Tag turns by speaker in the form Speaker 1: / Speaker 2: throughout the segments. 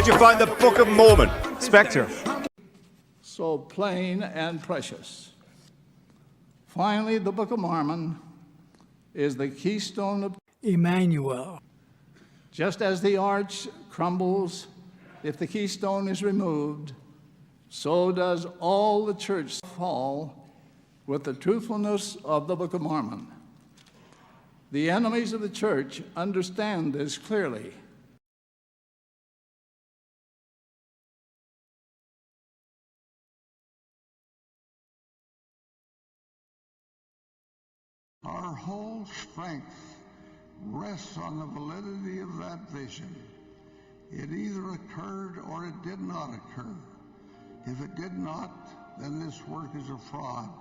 Speaker 1: Where'd you find the Book of Mormon?
Speaker 2: Spectre.
Speaker 3: So plain and precious. Finally, the Book of Mormon is the keystone of
Speaker 4: Emmanuel.
Speaker 3: Just as the arch crumbles if the keystone is removed, so does all the church fall with the truthfulness of the Book of Mormon. The enemies of the church understand this clearly.
Speaker 5: Our whole strength rests on the validity of that vision. It either occurred or it did not occur. If it did not, then this work is a fraud.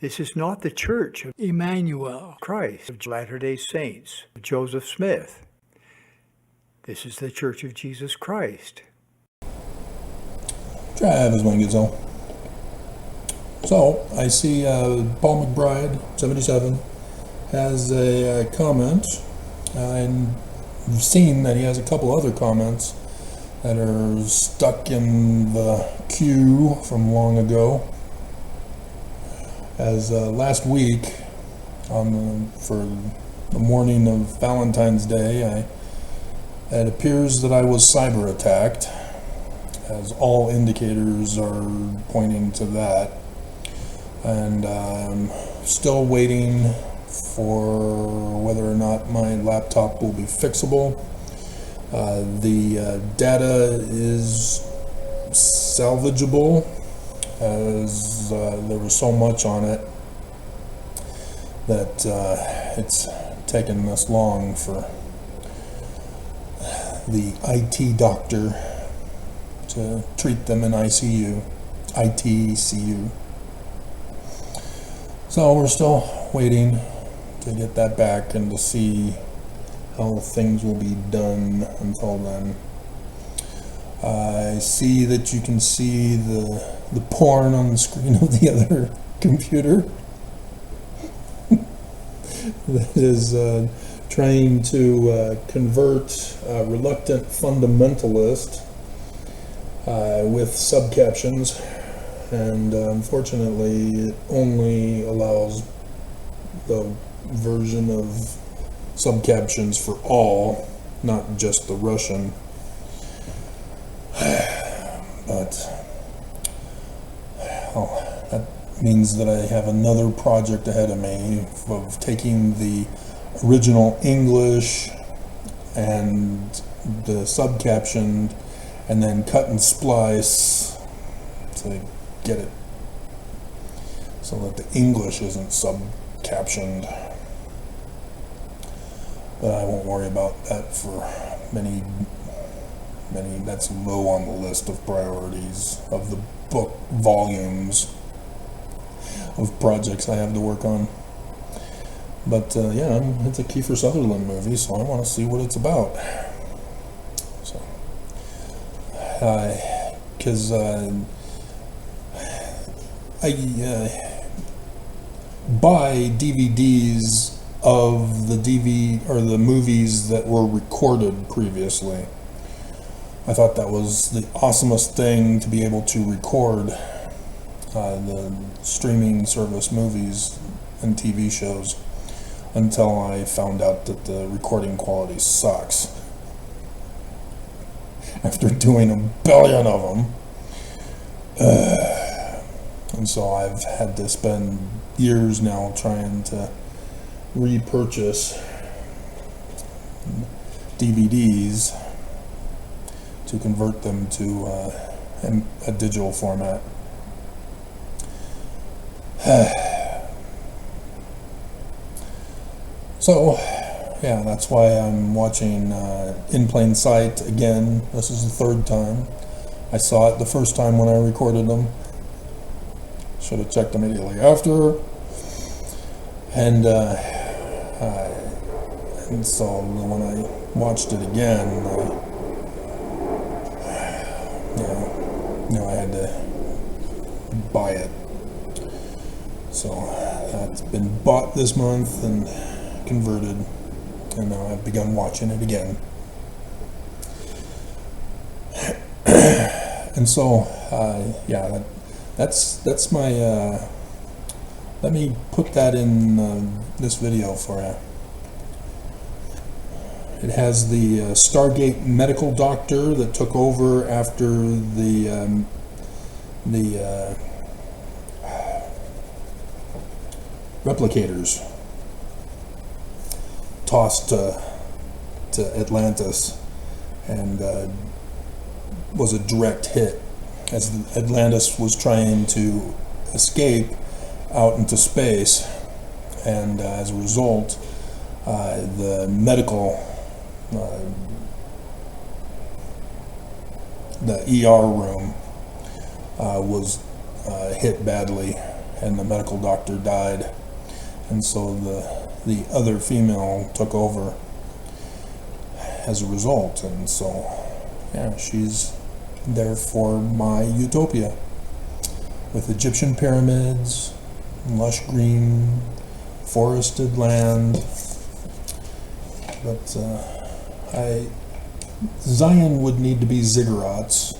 Speaker 4: This is not the Church of Emmanuel, Christ of Latter-day Saints, of Joseph Smith. This is the Church of Jesus Christ.
Speaker 6: Travis Wingitzel. So, I see Paul McBride, 77, has a comment, and I've seen that he has a couple other comments that are stuck in the queue from long ago. As last week, for the morning of Valentine's Day, it appears that I was cyber attacked, as all indicators are pointing to that. And I'm still waiting for whether or not my laptop will be fixable. The data is salvageable, as there was so much on it that it's taken this long for the IT doctor to treat them in ICU. So we're still waiting to get that back and to see how things will be done until then. I see that you can see the porn on the screen of the other computer that is trying to convert a reluctant fundamentalist with subcaptions, and unfortunately it only allows the version of subcaptions for all, not just the Russian. But that means that I have another project ahead of me of taking the original English and the subcaptioned and then cut and splice to get it so that the English isn't subcaptioned. But I won't worry about that for many, that's low on the list of priorities of the book volumes of projects I have to work on. But yeah, it's a Kiefer Sutherland movie, so I want to see what it's about. So, because I buy DVDs of the movies that were recorded previously. I thought that was the awesomest thing, to be able to record the streaming service movies and TV shows, until I found out that the recording quality sucks. After doing a billion of them. And so I've had to spend years now trying to repurchase DVDs to convert them to a digital format. So, yeah, that's why I'm watching In Plain Sight again. This is the third time. I saw it the first time when I recorded them. Should have checked immediately after. And so when I watched it again, I had to buy it. So that's been bought this month and converted, and now I've begun watching it again. And so, that's my. Let me put that in this video for you. It has the Stargate medical doctor that took over after the replicators tossed to Atlantis, and was a direct hit as Atlantis was trying to escape out into space, and as a result, the medical, the ER room was hit badly, and the medical doctor died, and so the other female took over as a result, and so yeah, she's there for my utopia with Egyptian pyramids, lush green forested land. But Zion would need to be ziggurats,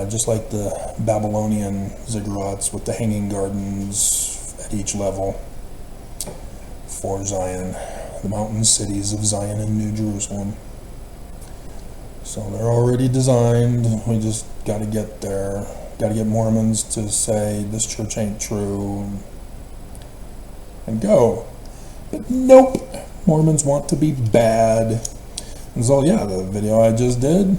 Speaker 6: just like the Babylonian ziggurats with the hanging gardens at each level for Zion, the mountain cities of Zion and New Jerusalem. So they're already designed. We just got to get there. Got to get Mormons to say this church ain't true and go. But nope, Mormons want to be bad. And so yeah, the video I just did.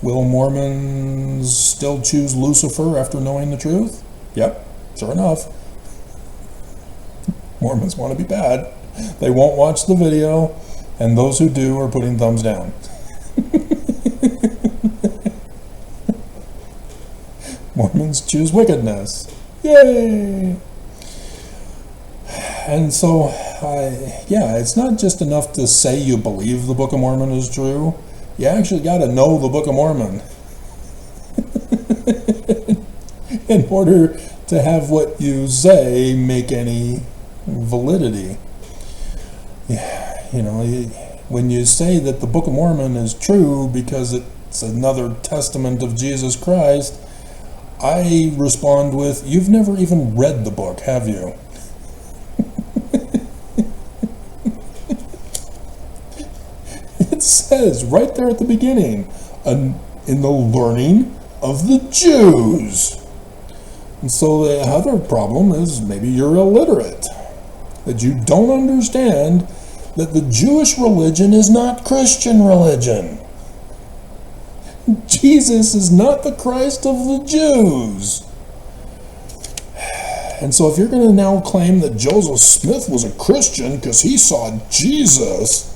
Speaker 6: Will Mormons still choose Lucifer after knowing the truth? Yep, sure enough. Mormons want to be bad. They won't watch the video, and those who do are putting thumbs down. Mormons choose wickedness. Yay! And so, it's not just enough to say you believe the Book of Mormon is true. You actually got to know the Book of Mormon in order to have what you say make any validity. When you say that the Book of Mormon is true because it's another testament of Jesus Christ, I respond with, you've never even read the book, have you? It says right there at the beginning, in the learning of the Jews. And so the other problem is maybe you're illiterate, that you don't understand that the Jewish religion is not Christian religion. Jesus is not the Christ of the Jews. And so if you're going to now claim that Joseph Smith was a Christian because he saw Jesus,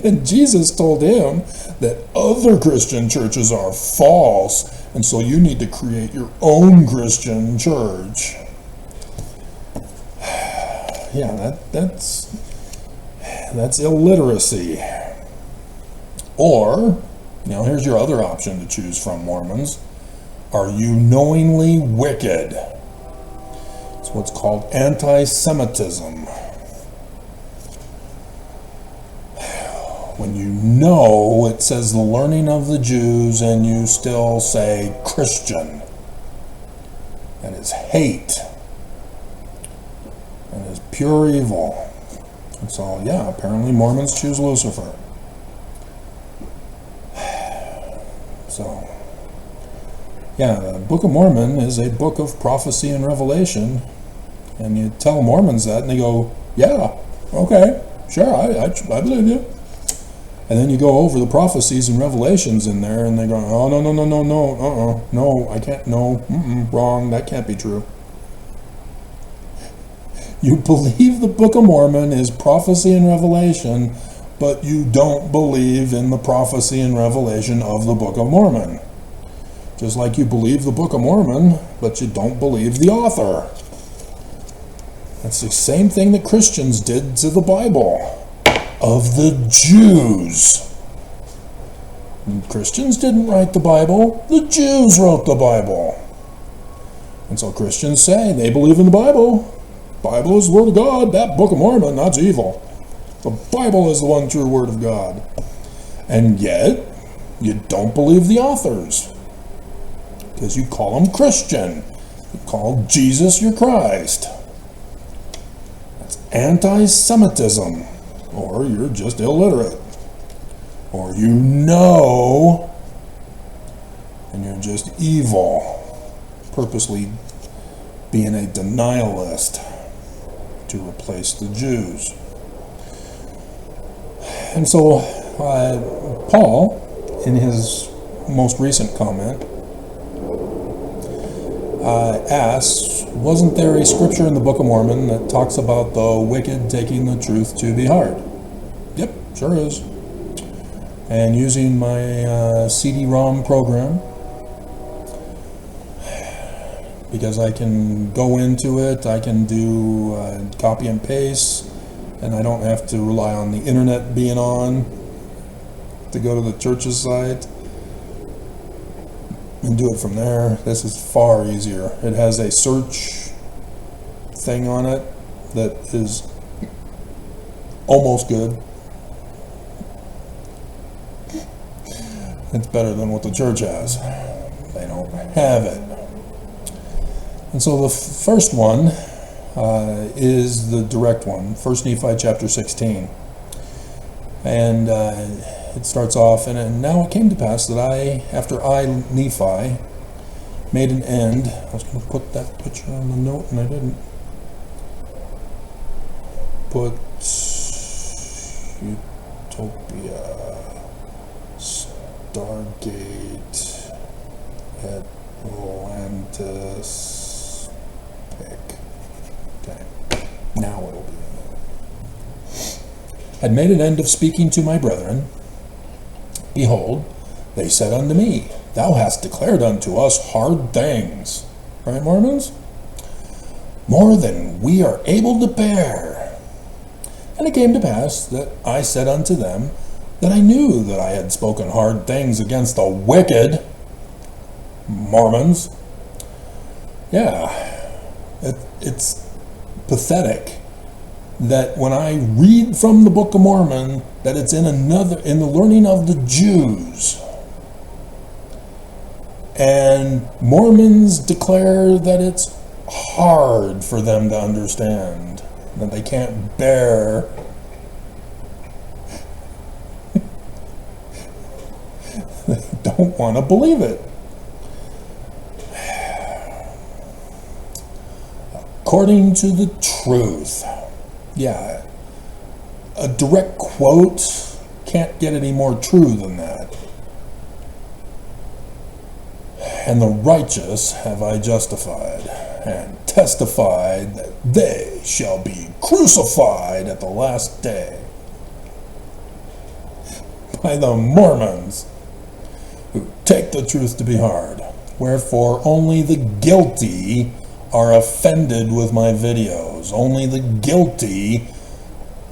Speaker 6: and Jesus told him that other Christian churches are false, and so you need to create your own Christian church. Yeah, that's illiteracy. Or, here's your other option to choose from, Mormons. Are you knowingly wicked? It's what's called anti-Semitism. When you know it says the learning of the Jews and you still say Christian, that is hate. That is pure evil. And so, apparently Mormons choose Lucifer. So, the Book of Mormon is a book of prophecy and revelation. And you tell Mormons that, and they go, yeah, okay, sure, I believe you. And then you go over the prophecies and revelations in there, and they go, oh, no, I can't, no, wrong, that can't be true. You believe the Book of Mormon is prophecy and revelation, but you don't believe in the prophecy and revelation of the Book of Mormon. Just like you believe the Book of Mormon, but you don't believe the author. That's the same thing that Christians did to the Bible, of the Jews. And Christians didn't write the Bible, the Jews wrote the Bible. And so Christians say they believe in the Bible. Bible is the Word of God. That Book of Mormon, that's evil. The Bible is the one true Word of God. And yet, you don't believe the authors. Because you call them Christian. You call Jesus your Christ. That's anti-Semitism. Or you're just illiterate. Or you know, and you're just evil. Purposely being a denialist to replace the Jews. And so Paul, in his most recent comment, asks, wasn't there a scripture in the Book of Mormon that talks about the wicked taking the truth to be hard? Yep, sure is. And using my CD-ROM program, because I can go into it, I can do copy and paste, and I don't have to rely on the internet being on to go to the church's site and do it from there. This is far easier. It has a search thing on it that is almost good. It's better than what the church has. They don't have it. And so the first one is the direct one, 1 Nephi chapter 16. And it starts off, and now it came to pass that after I, Nephi, made an end. I was going to put that picture on the note, and I didn't. Put Utopia, Stargate, Atlantis, pick. Okay, now it'll be in there. Had made an end of speaking to my brethren. Behold, they said unto me, Thou hast declared unto us hard things. Right, Mormons? More than we are able to bear. And it came to pass that I said unto them that I knew that I had spoken hard things against the wicked. Mormons. Yeah, it's pathetic that when I read from the Book of Mormon that it's in the learning of the Jews, and Mormons declare that it's hard for them to understand, that they can't bear they don't want to believe it. According to the truth. Yeah, a direct quote can't get any more true than that. And the righteous have I justified, and testified that they shall be crucified at the last day by the Mormons, who take the truth to be hard. Wherefore only the guilty are offended with my videos. Only the guilty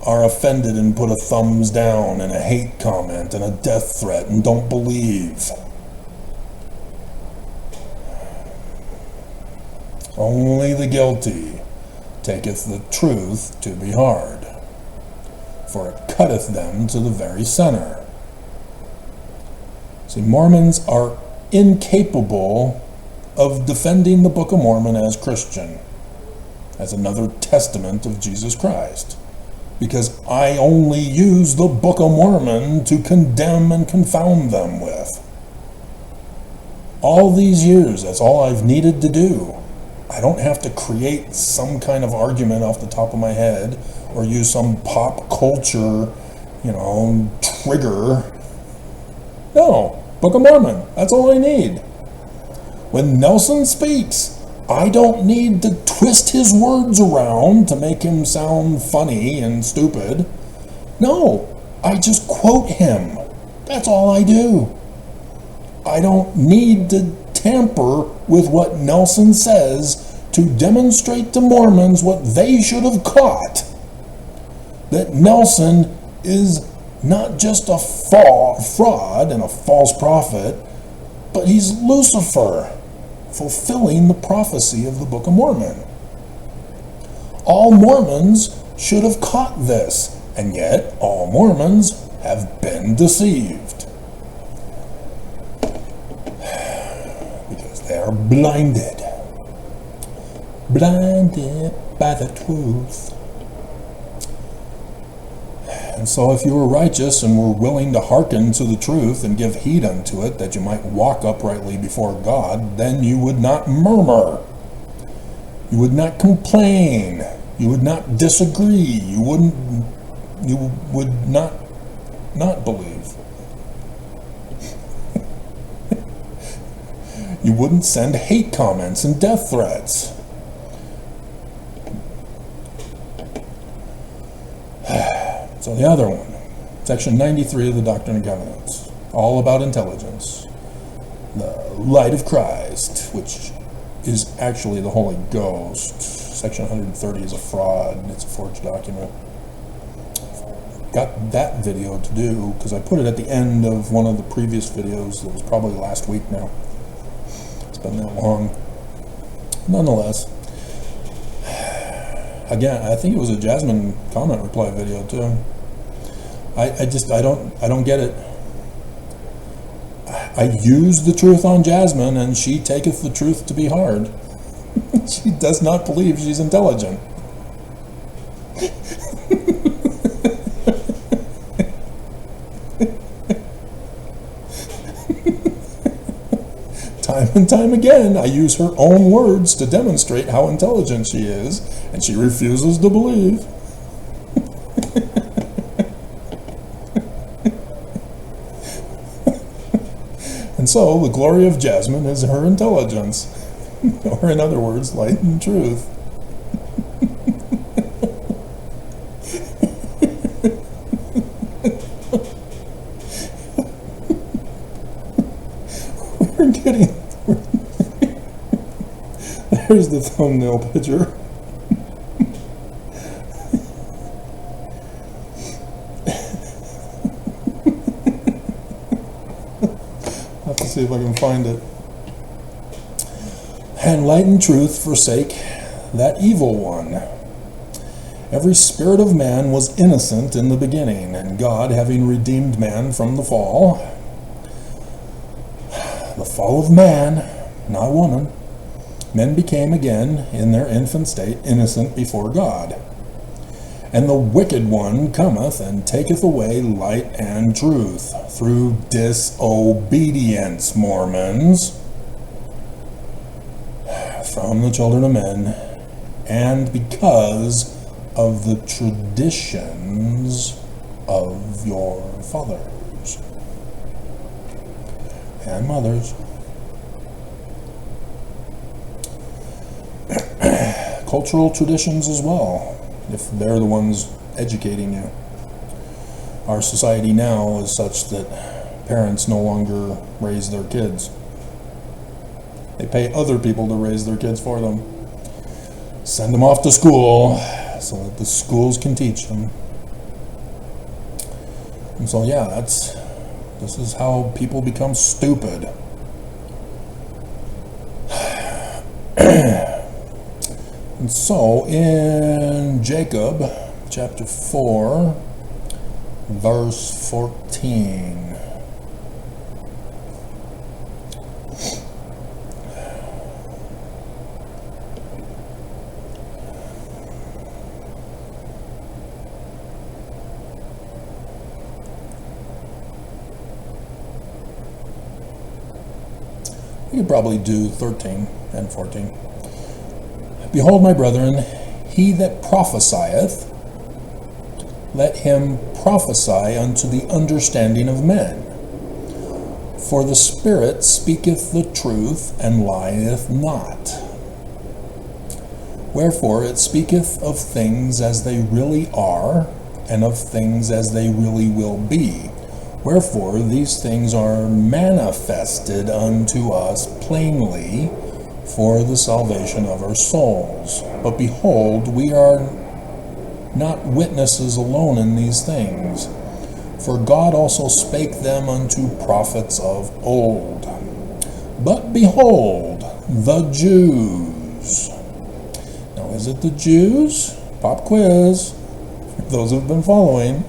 Speaker 6: are offended and put a thumbs down and a hate comment and a death threat and don't believe. Only the guilty taketh the truth to be hard, for it cutteth them to the very center. See, Mormons are incapable of defending the Book of Mormon as Christian, as another testament of Jesus Christ, because I only use the Book of Mormon to condemn and confound them with. All these years, that's all I've needed to do. I don't have to create some kind of argument off the top of my head or use some pop culture, trigger. No, Book of Mormon, that's all I need. When Nelson speaks, I don't need to twist his words around to make him sound funny and stupid. No, I just quote him. That's all I do. I don't need to tamper with what Nelson says to demonstrate to Mormons what they should have caught. That Nelson is not just a fraud and a false prophet, but he's Lucifer, fulfilling the prophecy of the Book of Mormon. All Mormons should have caught this, and yet all Mormons have been deceived. Because they are blinded by the truth. And so if you were righteous and were willing to hearken to the truth and give heed unto it, that you might walk uprightly before God, then you would not murmur. You would not complain. You would not disagree. You would not believe. You wouldn't send hate comments and death threats. So the other one, section 93 of the Doctrine and Covenants, all about intelligence. The light of Christ, which is actually the Holy Ghost. Section 130 is a fraud, it's a forged document. Got that video to do, because I put it at the end of one of the previous videos that was probably last week now. It's been that long. Nonetheless, again, I think it was a Jasmine comment reply video too. I don't get it. I use the truth on Jasmine, and she taketh the truth to be hard. She does not believe she's intelligent. Time and time again, I use her own words to demonstrate how intelligent she is, and she refuses to believe. And so, the glory of Jasmine is her intelligence. Or in other words, light and truth. We're getting... There's the thumbnail picture. See if I can find it. And light and truth forsake that evil one. Every spirit of man was innocent in the beginning, and God, having redeemed man from the fall of man, not woman, men became again in their infant state innocent before God. And the wicked one cometh and taketh away light and truth through disobedience, Mormons, from the children of men, and because of the traditions of your fathers and mothers. Cultural traditions as well, if they're the ones educating you. Our society now is such that parents no longer raise their kids. They pay other people to raise their kids for them. Send them off to school so that the schools can teach them. And so yeah, this is how people become stupid. And so in Jacob chapter 4 verse 14, we could probably do 13 and 14. Behold, my brethren, he that prophesieth, let him prophesy unto the understanding of men. For the Spirit speaketh the truth and lieth not. Wherefore it speaketh of things as they really are, and of things as they really will be. Wherefore these things are manifested unto us plainly for the salvation of our souls. But behold, we are not witnesses alone in these things, for God also spake them unto prophets of old. But behold, the Jews. Now, is it the Jews? Pop quiz. Those who have been following.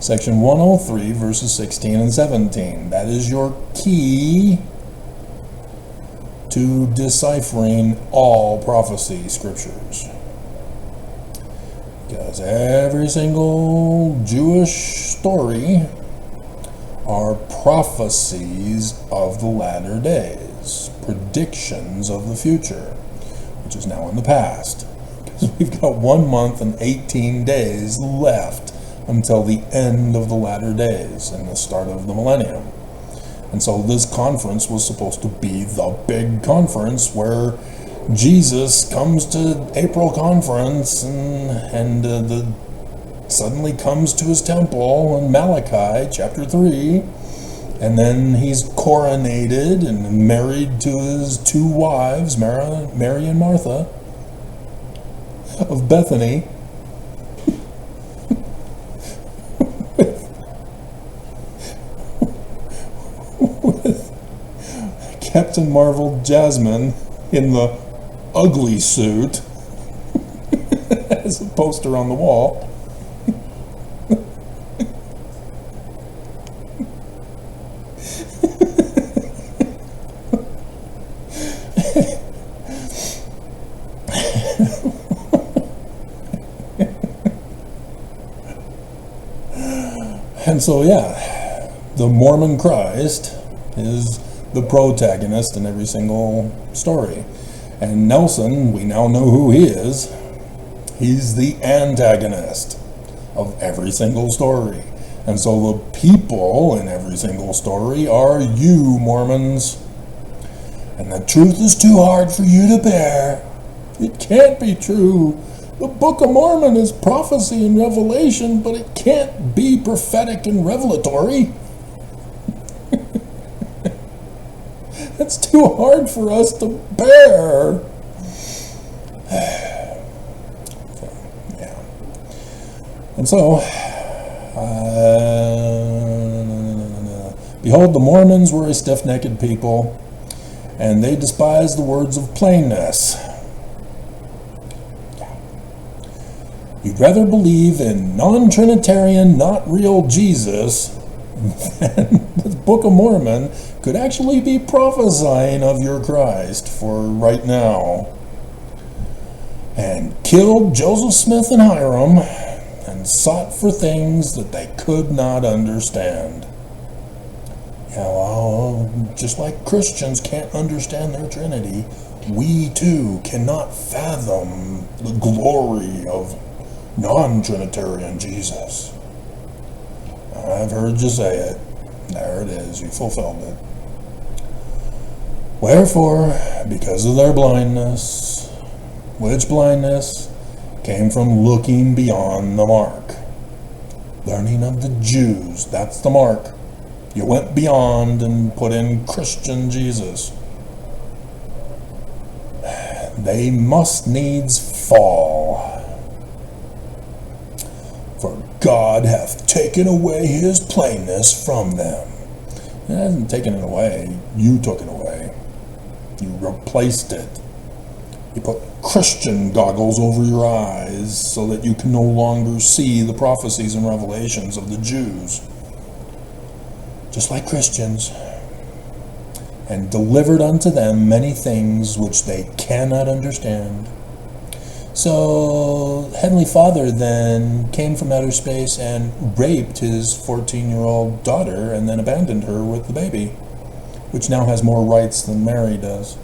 Speaker 6: Section 103, verses 16 and 17. That is your key to deciphering all prophecy scriptures. Because every single Jewish story are prophecies of the latter days, predictions of the future, which is now in the past. Because we've got 1 month and 18 days left until the end of the latter days and the start of the millennium. And so this conference was supposed to be the big conference where Jesus comes to April conference and suddenly comes to his temple in Malachi chapter 3, and then he's coronated and married to his 2 wives, Mary and Martha of Bethany. with Captain Marvel Jasmine in the ugly suit as a poster on the wall. And so, yeah, the Mormon Christ is the protagonist in every single story. And Nelson, we now know who he is. He's the antagonist of every single story. And so the people in every single story are you, Mormons. And the truth is too hard for you to bear. It can't be true. The Book of Mormon is prophecy and revelation, but it can't be prophetic and revelatory. That's too hard for us to bear. Yeah. And so, behold, the Mormons were a stiff-necked people, and they despised the words of plainness. You'd rather believe in non-Trinitarian, not real Jesus than the Book of Mormon could actually be prophesying of your Christ for right now. And killed Joseph Smith and Hiram and sought for things that they could not understand. Yeah, well, just like Christians can't understand their Trinity, we too cannot fathom the glory of non-Trinitarian Jesus. I've heard you say it. There it is. You fulfilled it. Wherefore, because of their blindness, which blindness came from looking beyond the mark. Learning of the Jews, that's the mark. You went beyond and put in Christian Jesus. They must needs fall. For God hath taken away his plainness from them. He hasn't taken it away. You took it away. You replaced it. You put Christian goggles over your eyes so that you can no longer see the prophecies and revelations of the Jews. Just like Christians. And delivered unto them many things which they cannot understand. So, Heavenly Father then came from outer space and raped his 14-year-old daughter and then abandoned her with the baby, which now has more rights than Mary does.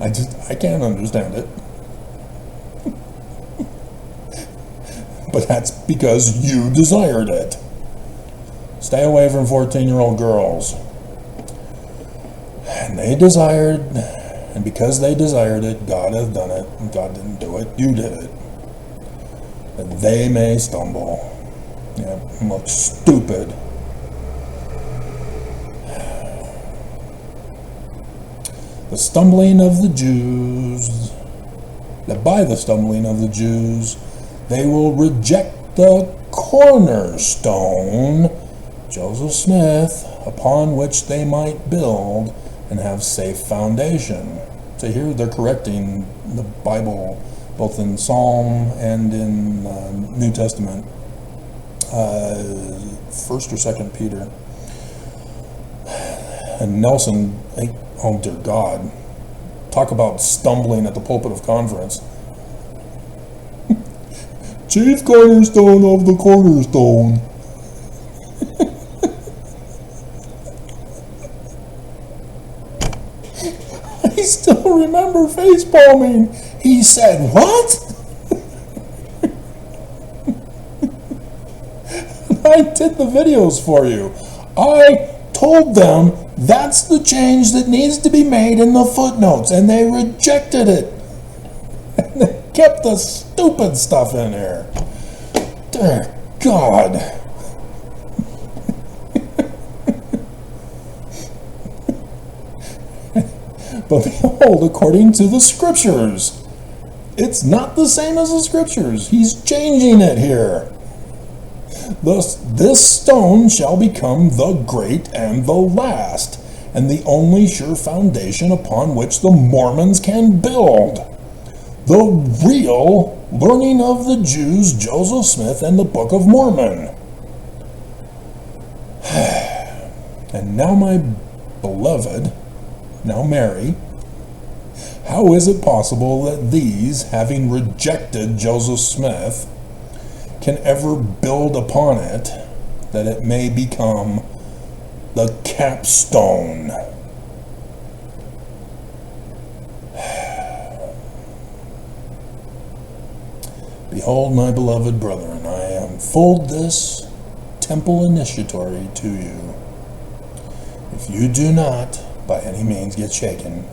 Speaker 6: I can't understand it. But that's because you desired it. Stay away from 14-year-old girls. And they desired, and because they desired it, God hath done it, and God didn't do it, you did it. That they may stumble. Yeah, and look stupid. The stumbling of the Jews, that by the stumbling of the Jews, they will reject the cornerstone, Joseph Smith, upon which they might build and have safe foundation. So here they're correcting the Bible, both in Psalm and in New Testament, 1st or 2nd Peter. And Nelson, oh dear God, talk about stumbling at the pulpit of conference. Chief cornerstone of the cornerstone. I still remember facepalming. He said, what? I did the videos for you. I told them that's the change that needs to be made in the footnotes, and they rejected it. And they kept the stupid stuff in there. Dear God. But behold, according to the scriptures, it's not the same as the scriptures. He's changing it here. Thus, this stone shall become the great and the last, and the only sure foundation upon which the Mormons can build. The real learning of the Jews, Joseph Smith, and the Book of Mormon. And now, my beloved, now Mary, how is it possible that these, having rejected Joseph Smith, can ever build upon it, that it may become the capstone? Behold, my beloved brethren, I unfold this temple initiatory to you. If you do not by any means get shaken.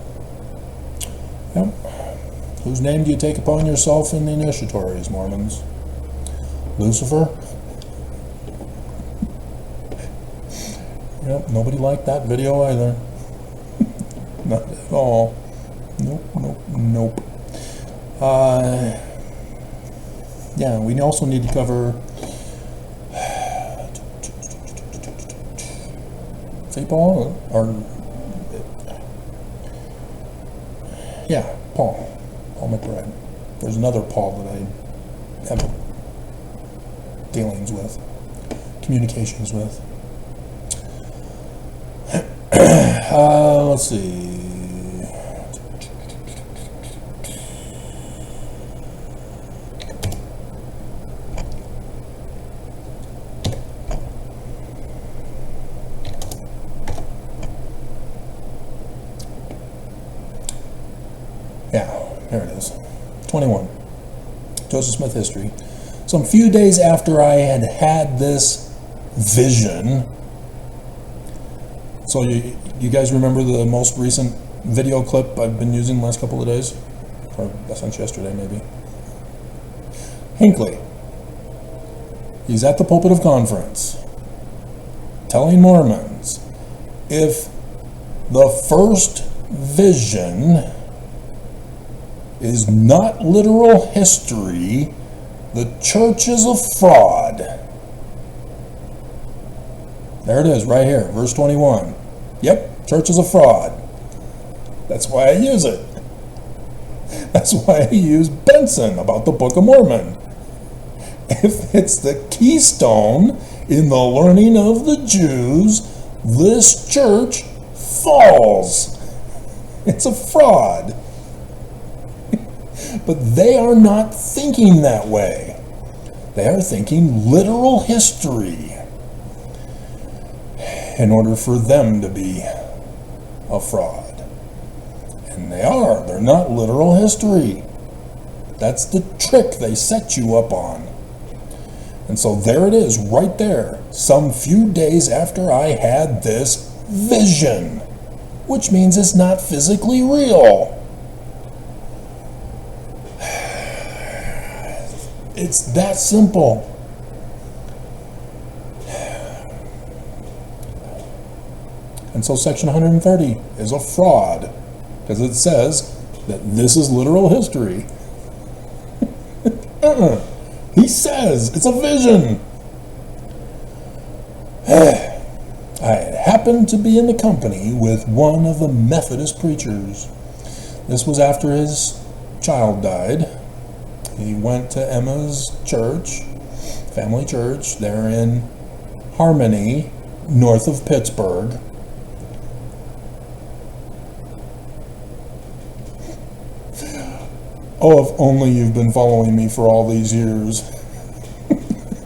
Speaker 6: Yep. Whose name do you take upon yourself in the initiatories, Mormons? Lucifer? Yep, nobody liked that video either. Not at all. Nope. Yeah, we also need to cover St. Paul, or yeah, Paul McBride. There's another Paul that I have dealings with, communications with. Let's see. Yeah, there it is. 21. Joseph Smith history. Some few days after I had this vision. So you guys remember the most recent video clip I've been using the last couple of days? Or since yesterday, maybe. Hinckley. He's at the pulpit of conference, telling Mormons, if the first vision is not literal history, the church is a fraud. There it is, right here, verse 21. Yep, church is a fraud. That's why I use it. That's why I use Benson about the Book of Mormon. If it's the keystone in the learning of the Jews, this church falls. It's a fraud. But they are not thinking that way. They are thinking literal history in order for them to be a fraud. And they are. They're not literal history. That's the trick they set you up on. And so there it is, right there, some few days after I had this vision. which means it's not physically real. It's that simple. And so section 130 is a fraud, because it says that this is literal history. He says it's a vision. I happened to be in the company with one of the Methodist preachers. This was after his child died. He went to Emma's church, family church, there in Harmony, north of Pittsburgh. Oh, if only you've been following me for all these years.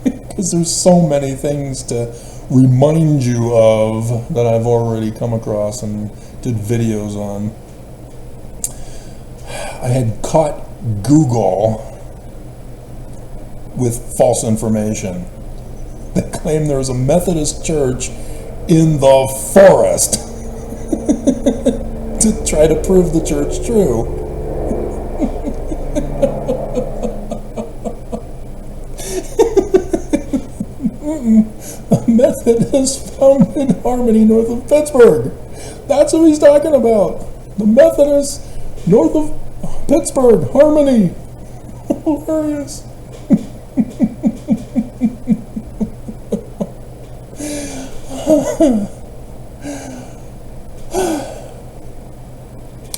Speaker 6: Because there's so many things to remind you of that I've already come across and did videos on. I had caught Google with false information. They claimed there was a Methodist church in the forest to try to prove the church true. A Methodist found in Harmony, north of Pittsburgh. That's what he's talking about. The Methodist north of Pittsburgh, Harmony. Hilarious.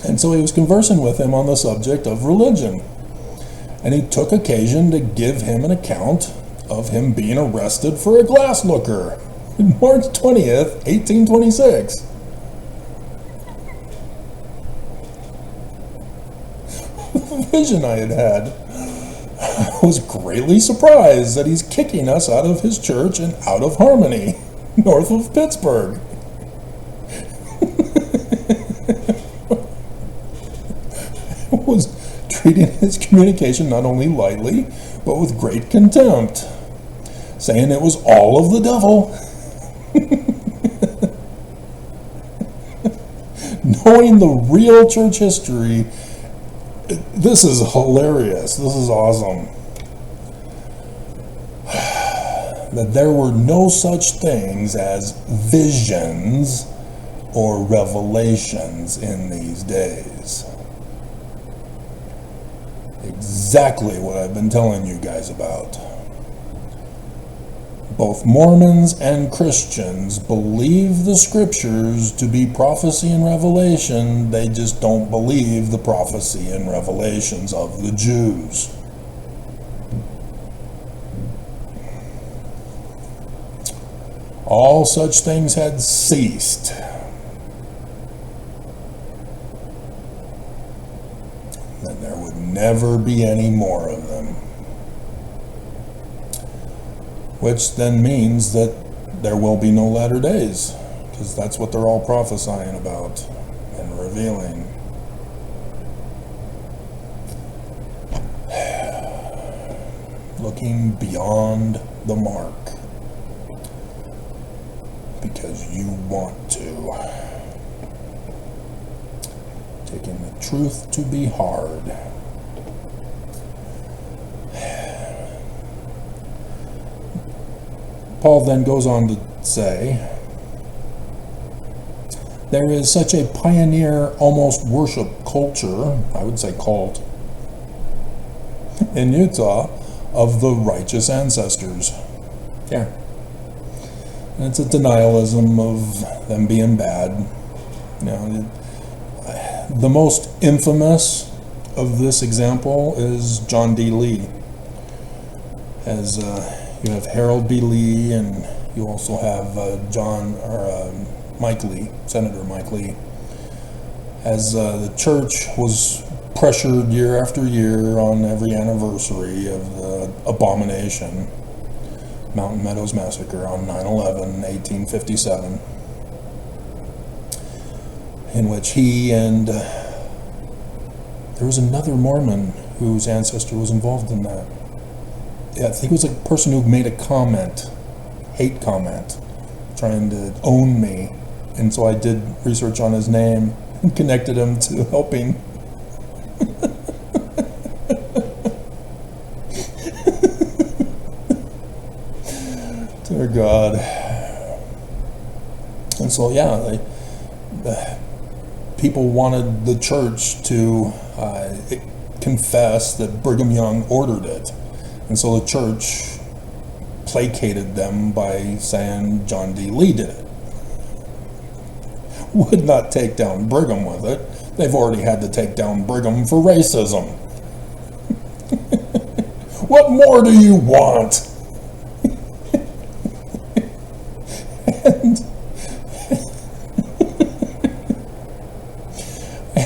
Speaker 6: And so he was conversing with him on the subject of religion. And he took occasion to give him an account of him being arrested for a glass looker on March 20th, 1826. The vision I had had. I was greatly surprised that he's kicking us out of his church and out of Harmony, north of Pittsburgh. I was treating his communication not only lightly, but with great contempt, saying it was all of the devil. Knowing the real church history, this is hilarious. This is awesome. That there were no such things as visions or revelations in these days. Exactly what I've been telling you guys about. Both Mormons and Christians believe the scriptures to be prophecy and revelation. They just don't believe the prophecy and revelations of the Jews. All such things had ceased. And there would never be any more of them. Which then means that there will be no latter days, because that's what they're all prophesying about and revealing. Looking beyond the mark, because you want to. Taking the truth to be hard. Paul then goes on to say, there is such a pioneer, almost worship culture, I would say cult, in Utah of the righteous ancestors. Yeah. And it's a denialism of them being bad. You know, the most infamous of this example is John D. Lee. As you have Harold B. Lee, and you also have Mike Lee, Senator Mike Lee. As the church was pressured year after year on every anniversary of the abomination, Mountain Meadows Massacre on 9/11, 1857, in which he and there was another Mormon whose ancestor was involved in that. Yeah, I think it was a person who made a comment, hate comment, trying to own me And so I did research on his name and connected him to helping. Dear God. And so, yeah, people wanted the church to confess that Brigham Young ordered it. And so the church placated them by saying John D. Lee did it. Would not take down Brigham with it. They've already had to take down Brigham for racism. What more do you want?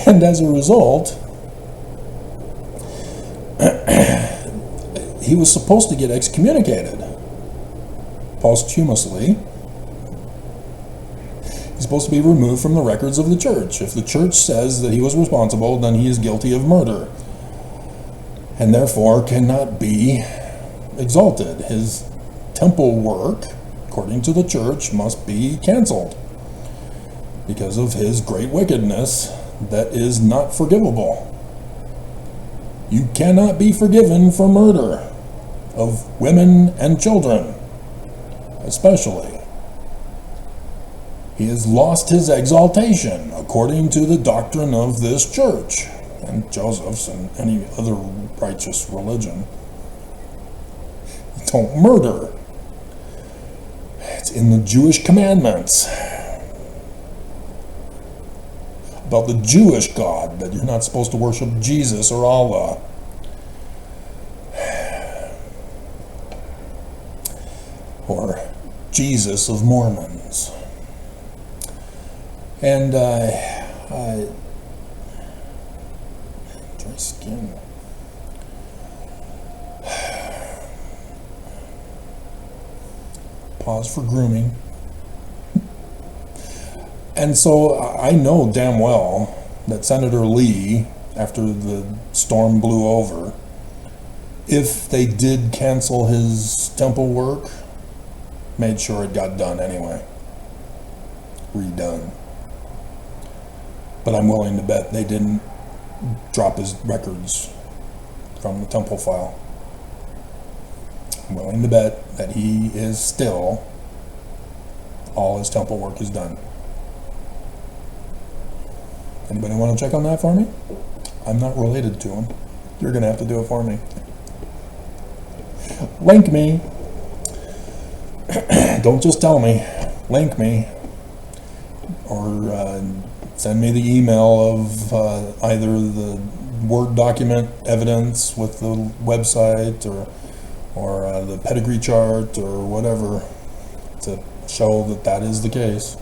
Speaker 6: And as a result, he was supposed to get excommunicated posthumously. He's supposed to be removed from the records of the church. If the church says that he was responsible, then he is guilty of murder and therefore cannot be exalted. His temple work, according to the church, must be canceled because of his great wickedness that is not forgivable. You cannot be forgiven for murder of women and children, especially. He has lost his exaltation according to the doctrine of this church and Joseph's and any other righteous religion. Don't murder. It's in the Jewish commandments about the Jewish God, that you're not supposed to worship Jesus or Allah. Or Jesus of Mormons. And dry skin. Pause for grooming. And so I know damn well that Senator Lee, after the storm blew over, if they did cancel his temple work, made sure it got done anyway. Redone. But I'm willing to bet they didn't drop his records from the temple file. I'm willing to bet that he is still, all his temple work is done. Anybody want to check on that for me? I'm not related to him. You're going to have to do it for me. Link me. Don't just tell me. Link me. Or send me the email of either the Word document evidence with the website or the pedigree chart or whatever to show that that is the case.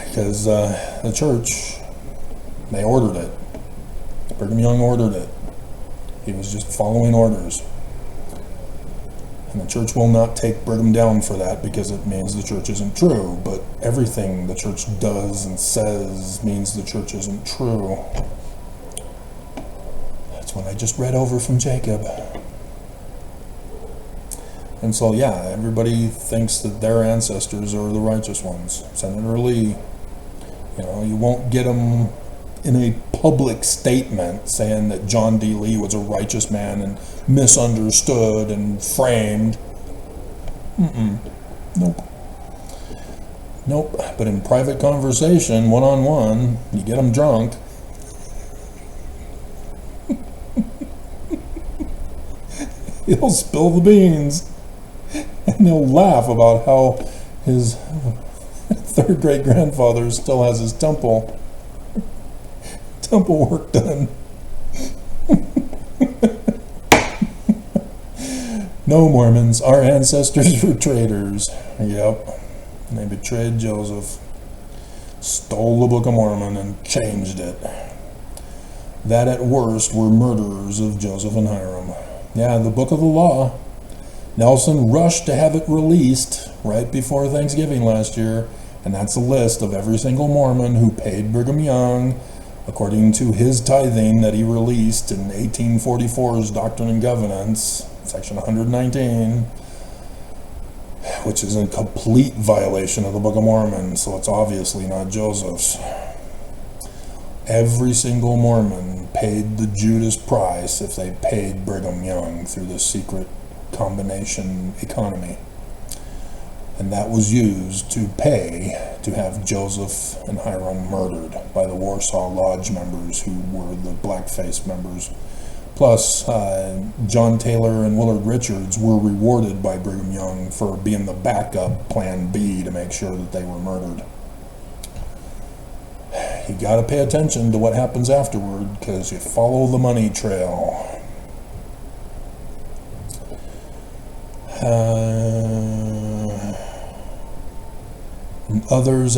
Speaker 6: Because the church, they ordered it. Brigham Young ordered it. He was just following orders. And the church will not take Brigham down for that because it means the church isn't true. But everything the church does and says means the church isn't true. That's what I just read over from Jacob. And so, yeah, everybody thinks that their ancestors are the righteous ones. Senator Lee. You know, you won't get them in a public statement saying that John D. Lee was a righteous man and misunderstood and framed. Nope. But in private conversation, one-on-one, you get them drunk. He'll spill the beans. And he'll laugh about how his third great grandfather still has his temple work done. No, Mormons, our ancestors were traitors. Yep, and they betrayed Joseph, stole the Book of Mormon and changed it. That at worst were murderers of Joseph and Hiram. Yeah, the Book of the Law. Nelson rushed to have it released right before Thanksgiving last year. And that's a list of every single Mormon who paid Brigham Young according to his tithing that he released in 1844's Doctrine and Covenants, section 119. which is in complete violation of the Book of Mormon, so it's obviously not Joseph's. Every single Mormon paid the Judas price if they paid Brigham Young through the secret combination economy. And that was used to pay to have Joseph and Hiram murdered by the Warsaw Lodge members, who were the blackface members. Plus, John Taylor and Willard Richards were rewarded by Brigham Young for being the backup plan B to make sure that they were murdered. You got to pay attention to what happens afterward, because you follow the money trail. Others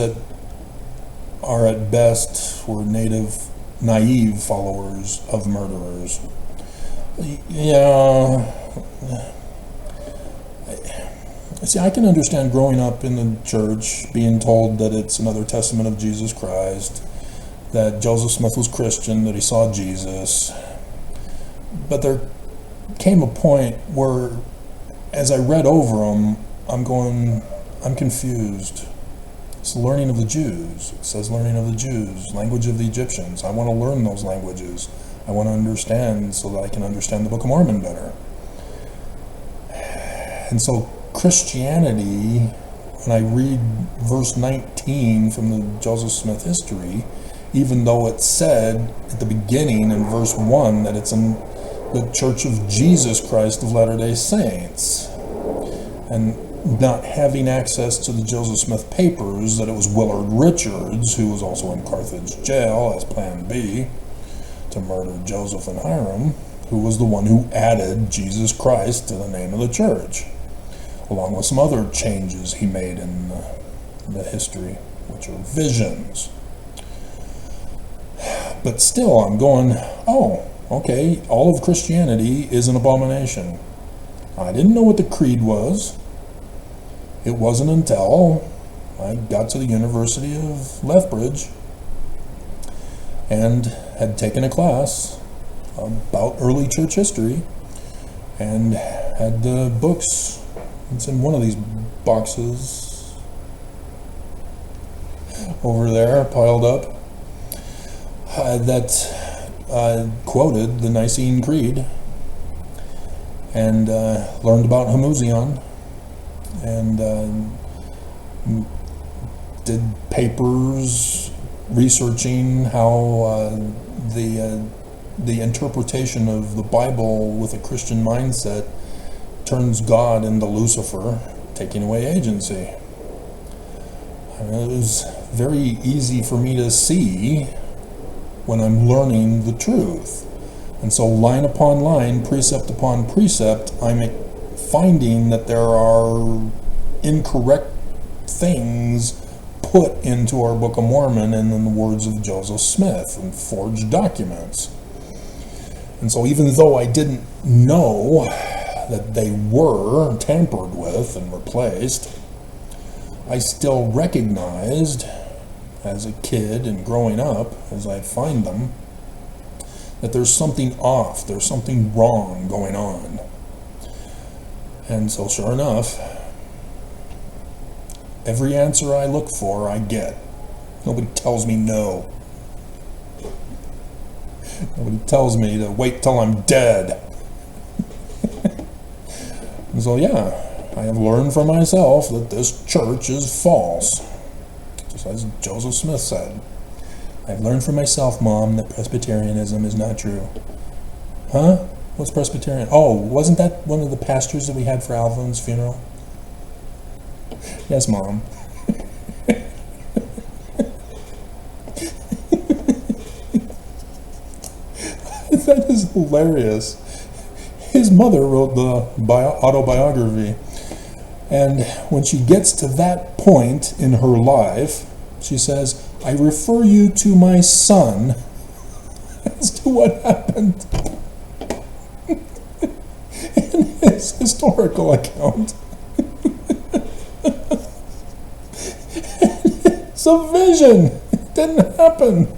Speaker 6: are at best were naive followers of murderers. Yeah. See, I can understand growing up in the church, being told that it's another testament of Jesus Christ, that Joseph Smith was Christian, that he saw Jesus. But there came a point where, as I read over them, I'm confused. It's the learning of the Jews. It says learning of the Jews, language of the Egyptians. I want to learn those languages. I want to understand so that I can understand the Book of Mormon better. And so Christianity, when I read verse 19 from the Joseph Smith history, even though it said at the beginning in verse 1 that it's in the Church of Jesus Christ of Latter-day Saints, and not having access to the Joseph Smith papers, that it was Willard Richards, who was also in Carthage jail as Plan B to murder Joseph and Hiram, who was the one who added Jesus Christ to the name of the church, along with some other changes he made in the history, which are visions. But still, I'm going, oh, okay, all of Christianity is an abomination. I didn't know what the creed was. It wasn't until I got to the University of Lethbridge and had taken a class about early church history and had the books. It's in one of these boxes over there piled up that quoted the Nicene Creed and learned about Hamuzion and did papers researching how the interpretation of the Bible with a Christian mindset turns God into Lucifer, taking away agency. I mean, it was very easy for me to see when I'm learning the truth. And so line upon line, precept upon precept, I'm finding that there are incorrect things put into our Book of Mormon and in the words of Joseph Smith and forged documents. And so even though I didn't know that they were tampered with and replaced, I still recognized as a kid and growing up, as I find them, that there's something off, there's something wrong going on. And so sure enough, every answer I look for, I get. Nobody tells me no. Nobody tells me to wait till I'm dead. And so yeah, I have learned for myself that this church is false. Just as Joseph Smith said. I've learned for myself, Mom, that Presbyterianism is not true. Huh? What's Presbyterian? Oh, wasn't that one of the pastors that we had for Alvin's funeral? Yes, Mom. That is hilarious. His mother wrote the autobiography, and when she gets to that point in her life, she says, I refer you to my son as to what happened in his historical account. It's a vision. It didn't happen.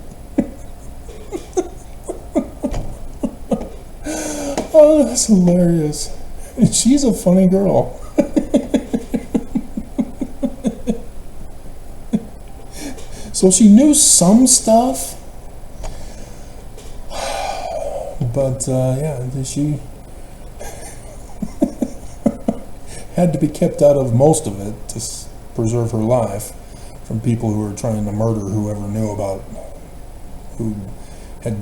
Speaker 6: Oh, that's hilarious. And she's a funny girl. So she knew some stuff, but she had to be kept out of most of it to preserve her life from people who were trying to murder whoever knew about who had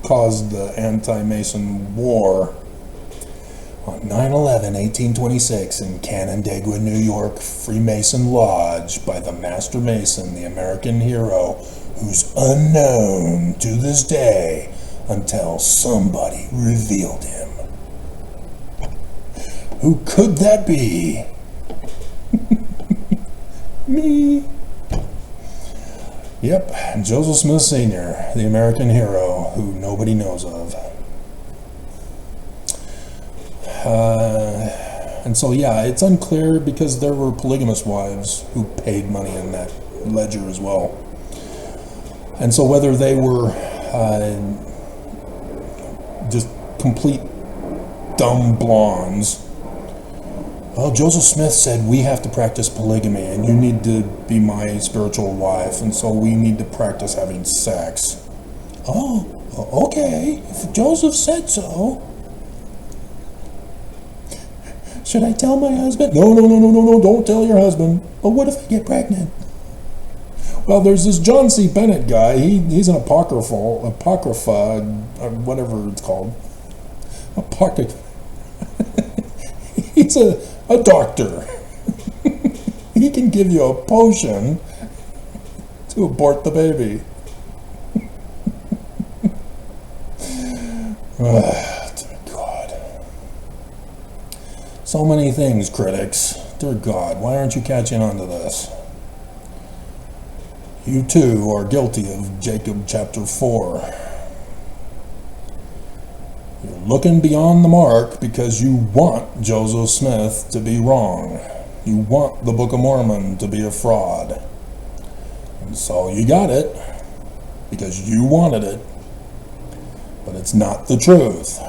Speaker 6: caused the anti-Mason war. On 9/11, 1826, in Canandaigua, New York, Freemason Lodge by the Master Mason, the American hero, who's unknown to this day until somebody revealed him. Who could that be? Me. Yep, Joseph Smith Sr., the American hero who nobody knows of. And so, yeah, it's unclear because there were polygamous wives who paid money in that ledger as well. And so whether they were just complete dumb blondes. Well, Joseph Smith said we have to practice polygamy and you need to be my spiritual wife, and so we need to practice having sex. Oh, okay, if Joseph said so. Should I tell my husband? No, don't tell your husband. But what if I get pregnant? Well, there's this John C. Bennett guy. He's an apocrypha, whatever it's called. He's a doctor. He can give you a potion to abort the baby. Dear God. So many things, critics. Dear God, why aren't you catching on to this? You too are guilty of Jacob chapter 4. You're looking beyond the mark because you want Joseph Smith to be wrong. You want the Book of Mormon to be a fraud. And so you got it because you wanted it, but it's not the truth.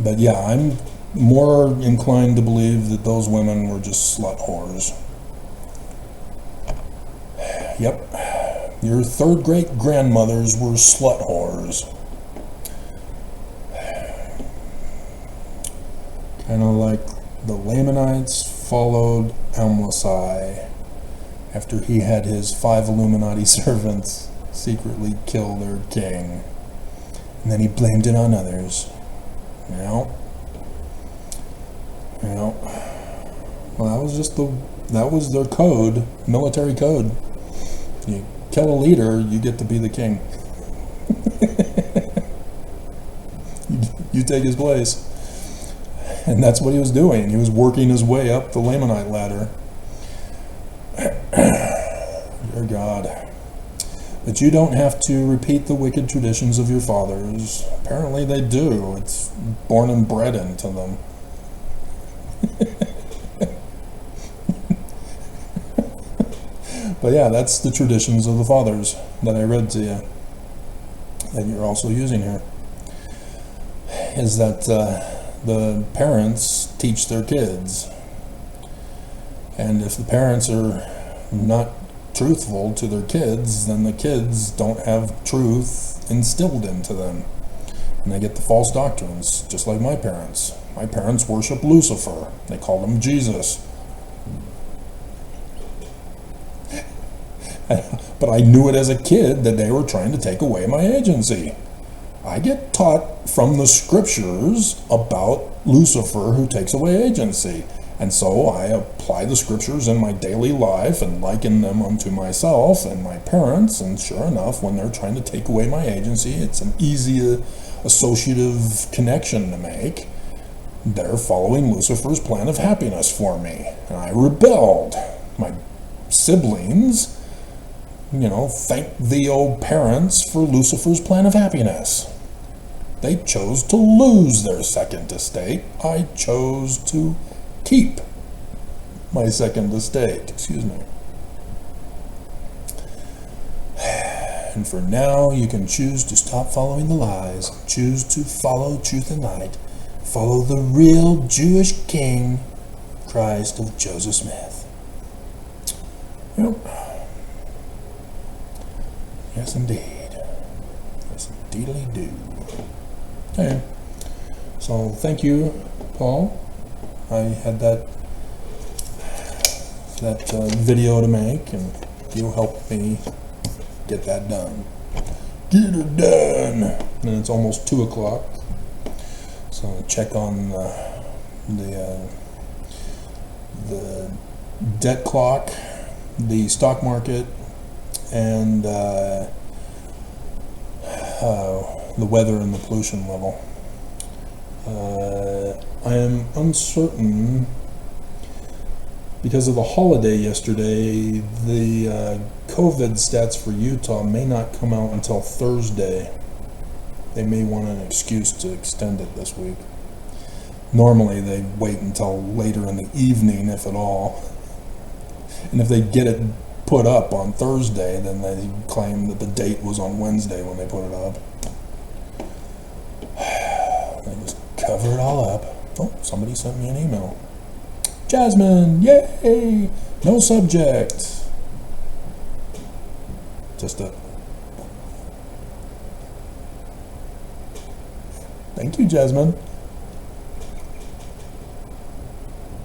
Speaker 6: But yeah, I'm more inclined to believe that those women were just slut whores. Yep. Your third great grandmothers were slut whores. Kind of like the Lamanites followed Amlici after he had his 5 Illuminati servants secretly kill their king. And then he blamed it on others. Well, that was their code, military code. You kill a leader, you get to be the king. you take his place. And that's what he was doing. He was working his way up the Lamanite ladder. Dear God. But you don't have to repeat the wicked traditions of your fathers. Apparently they do. It's born and bred into them. But yeah, that's the traditions of the fathers that I read to you, that you're also using here. Is that the parents teach their kids. And if the parents are not truthful to their kids, then the kids don't have truth instilled into them. And they get the false doctrines, just like my parents. My parents worship Lucifer. They called him Jesus. But I knew it as a kid that they were trying to take away my agency. I get taught from the scriptures about Lucifer who takes away agency. And so I apply the scriptures in my daily life and liken them unto myself and my parents. And sure enough, when they're trying to take away my agency, it's an easy associative connection to make. They're following Lucifer's plan of happiness for me. And I rebelled. My siblings, thank thee, O parents, for Lucifer's plan of happiness. They chose to lose their second estate. I chose to keep my second estate. Excuse me. And for now, you can choose to stop following the lies, choose to follow truth and light, follow the real Jewish king, Christ of Joseph Smith. Yep. Yes, indeed. Yes, indeedly do. Okay. So, thank you, Paul. I had that video to make, and you helped me get that done. Get it done! And it's almost 2 o'clock. So, check on the debt clock, the stock market, and the weather and the pollution level. I am uncertain because of the holiday yesterday. The COVID stats for Utah may not come out until Thursday. They may want an excuse to extend it this week. Normally they wait until later in the evening, if at all. And if they get it put up on Thursday, then they claim that the date was on Wednesday when they put it up. They just cover it all up. Oh, somebody sent me an email. Jasmine, yay! No subject. Just a... Thank you, Jasmine.